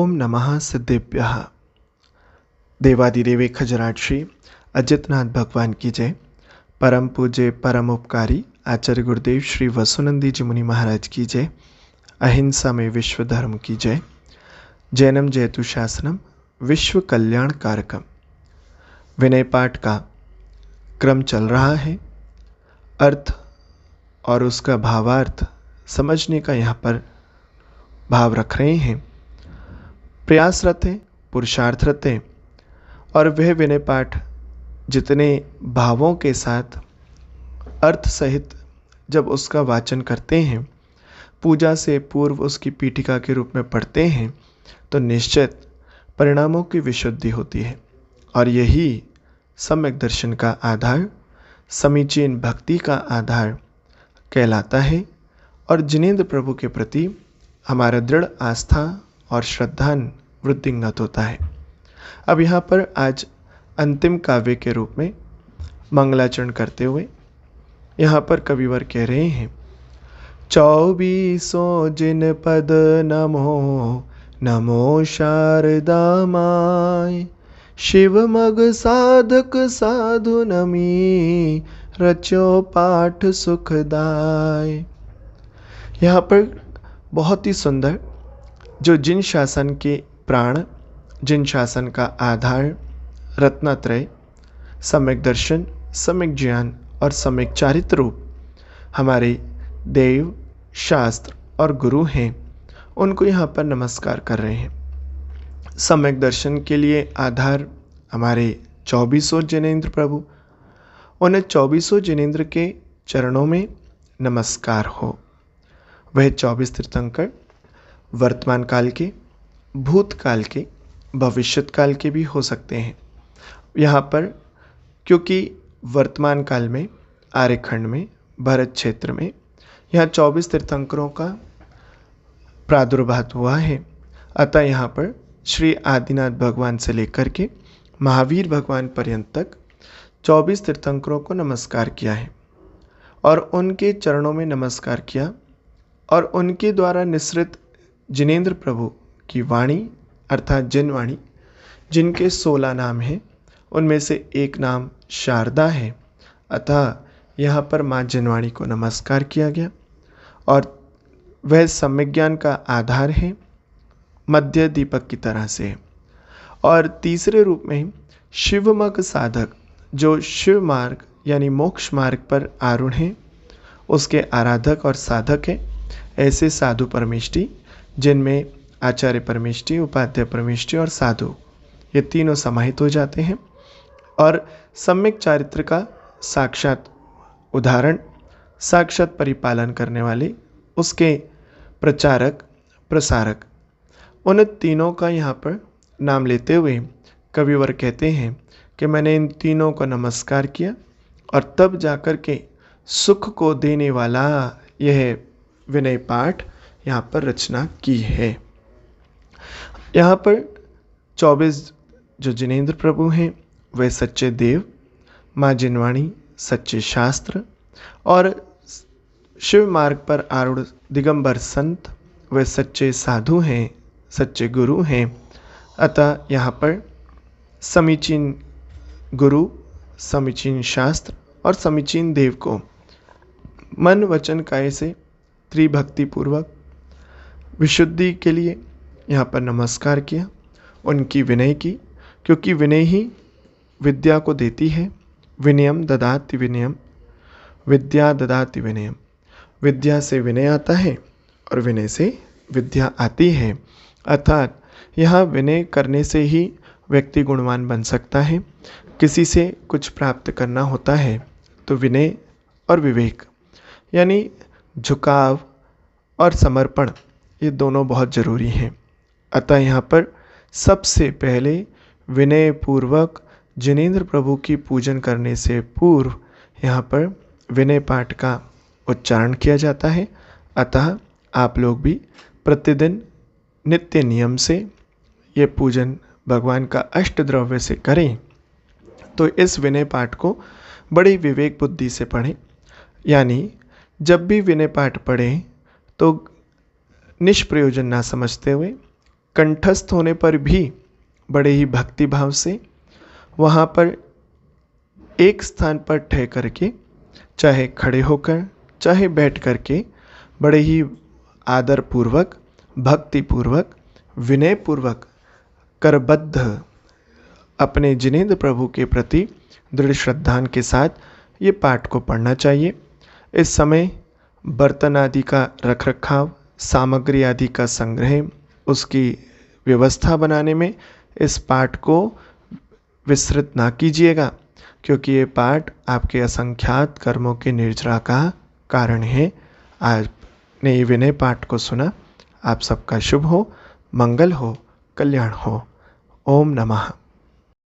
ओम नमः सिद्धेभ्यः। देवादिदेव खजराट श्री अजितनाथ भगवान की जय। परम पूज्य परम उपकारी आचार्य गुरुदेव श्री वसुनंदी जी मुनि महाराज की जय। अहिंसा में विश्व धर्म की जय। जैनम जयतु शासनम विश्व कल्याण कारकम। विनय पाठ का क्रम चल रहा है। अर्थ और उसका भावार्थ समझने का यहाँ पर भाव रख रहे हैं। प्रयासरत हैं, पुरुषार्थरत हैं और वह विनय पाठ जितने भावों के साथ अर्थ सहित जब उसका वाचन करते हैं, पूजा से पूर्व उसकी पीठिका के रूप में पढ़ते हैं, तो निश्चित परिणामों की विशुद्धि होती है। और यही सम्यक दर्शन का आधार, समीचीन भक्ति का आधार कहलाता है और जिनेंद्र प्रभु के प्रति हमारा दृढ़ आस्था और श्रद्धा वृद्धिंगत होता है। अब यहाँ पर आज अंतिम काव्य के रूप में मंगलाचरण करते हुए यहाँ पर कविवर कह रहे हैं, 24 जिन पद नमो नमो शारदा माय, शिव मग साधक साधु नमी, रचो पाठ सुखदाय। यहाँ पर बहुत ही सुंदर जो जिन शासन के प्राण, जिन शासन का आधार रत्नात्रय, सम्यक दर्शन, सम्यक ज्ञान और सम्यक चारित्र रूप हमारे देव, शास्त्र और गुरु हैं, उनको यहाँ पर नमस्कार कर रहे हैं। सम्यक दर्शन के लिए आधार हमारे 24 जिनेंद्र प्रभु, उन्हें 24 जिनेंद्र के चरणों में नमस्कार हो। वह 24 तीर्थंकर वर्तमान काल के, भूतकाल के, भविष्यत काल के भी हो सकते हैं। यहाँ पर क्योंकि वर्तमान काल में आर्यखंड में, भरत क्षेत्र में यहाँ 24 तीर्थंकरों का प्रादुर्भाव हुआ है, अतः यहाँ पर श्री आदिनाथ भगवान से लेकर के महावीर भगवान पर्यंत तक 24 तीर्थंकरों को नमस्कार किया है और उनके चरणों में नमस्कार किया और उनके द्वारा निसृत जिनेंद्र प्रभु की वाणी अर्थात जिनवाणी, जिनके 16 नाम हैं, उनमें से एक नाम शारदा है, अतः यहाँ पर माँ जिनवाणी को नमस्कार किया गया और वह सम्यक ज्ञान का आधार है, मध्य दीपक की तरह से। और तीसरे रूप में शिवमग साधक, जो शिव मार्ग यानी मोक्ष मार्ग पर आरूढ़ हैं, उसके आराधक और साधक हैं। ऐसे साधु परमेष्टि जिनमें आचार्य परमेष्टि, उपाध्याय परमेष्टि और साधु, ये तीनों समाहित हो जाते हैं और सम्यक चारित्र का साक्षात उदाहरण, साक्षात परिपालन करने वाले, उसके प्रचारक, प्रसारक, उन तीनों का यहाँ पर नाम लेते हुए कविवर कहते हैं कि मैंने इन तीनों को नमस्कार किया और तब जाकर के सुख को देने वाला यह विनय पाठ यहाँ पर रचना की है। यहाँ पर 24 जो जिनेंद्र प्रभु हैं वे सच्चे देव, माँ जिनवाणी सच्चे शास्त्र और शिव मार्ग पर आरूढ़ दिगंबर संत वे सच्चे साधु हैं, सच्चे गुरु हैं। अतः यहाँ पर समीचीन गुरु, समीचीन शास्त्र और समीचीन देव को मन वचन काया से त्रिभक्ति पूर्वक विशुद्धि के लिए यहाँ पर नमस्कार किया, उनकी विनय की, क्योंकि विनय ही विद्या को देती है। विनयम ददाति विनयम, विद्या ददाति विनयम। विद्या से विनय आता है और विनय से विद्या आती है। अर्थात यहाँ विनय करने से ही व्यक्ति गुणवान बन सकता है। किसी से कुछ प्राप्त करना होता है तो विनय और विवेक यानी झुकाव और समर्पण, ये दोनों बहुत ज़रूरी हैं। अतः यहाँ पर सबसे पहले विनय पूर्वक जिनेंद्र प्रभु की पूजन करने से पूर्व यहाँ पर विनय पाठ का उच्चारण किया जाता है। अतः आप लोग भी प्रतिदिन नित्य नियम से ये पूजन भगवान का अष्ट द्रव्य से करें, तो इस विनय पाठ को बड़ी विवेक बुद्धि से पढ़ें। यानी जब भी विनय पाठ पढ़ें तो निष्प्रयोजन ना समझते हुए कंठस्थ होने पर भी बड़े ही भक्ति भाव से वहाँ पर एक स्थान पर ठहर करके, चाहे खड़े होकर चाहे बैठ करके, बड़े ही आदरपूर्वक, भक्तिपूर्वक, विनयपूर्वक, करबद्ध अपने जिनेंद्र प्रभु के प्रति दृढ़ श्रद्धान के साथ ये पाठ को पढ़ना चाहिए। इस समय बर्तन आदि का रखरखाव, सामग्री आदि का संग्रह, उसकी व्यवस्था बनाने में इस पाठ को विस्तृत ना कीजिएगा, क्योंकि ये पाठ आपके असंख्यात कर्मों के निर्जरा का कारण है। आपने ये विनय पाठ को सुना। आप सबका शुभ हो, मंगल हो, कल्याण हो। ओम नमः।